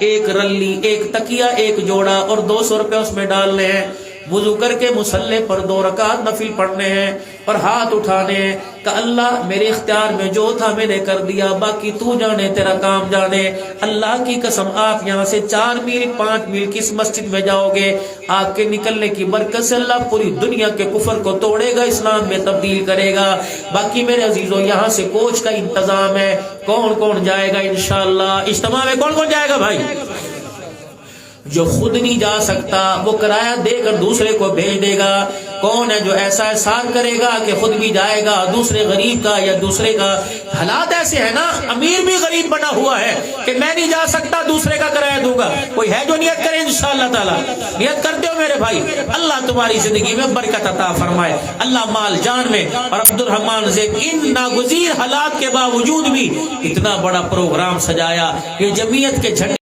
एक रल्ली, एक तकिया, एक जोड़ा और 200 रुपए उसमें डालने हैं। वुजू करके मुसल्ले पर 2 रकात नफिल पढ़ने हैं और हाथ उठाने हैं कि अल्लाह मेरे इख्तियार में जो था मैंने कर दिया, बाकी तू जाने, तेरा काम जाने। अल्लाह की कसम आप यहाँ से 4 मील 5 मील किस मस्जिद में जाओगे, आपके निकलने की बरकत से अल्लाह पूरी दुनिया के कुफर को तोड़ेगा, इस्लाम में तब्दील करेगा। बाकी मेरे अजीजों यहाँ से कोच का इंतजाम है, कौन कौन जाएगा इंशाअल्लाह। इज्तिमा में कौन कौन जाएगा भाई? जो खुद नहीं जा सकता वो किराया देकर दूसरे को भेज देगा। कौन है जो ऐसा एहसान करेगा कि खुद भी जाएगा, दूसरे गरीब का या दूसरे का। हालात ऐसे है ना, अमीर भी गरीब बना हुआ है कि मैं नहीं जा सकता, दूसरे का किराया दूंगा। कोई है जो नियत करे इंशाअल्लाह ताला? नियत करते हो मेरे भाई? अल्लाह तुम्हारी जिंदगी में बरकत अता फरमाए, अल्लाह माल जान में। और अब्दुल रहमान से इन नागुज़ीर हालात के बावजूद भी इतना बड़ा प्रोग्राम सजाया, ये जमीयत के झंडे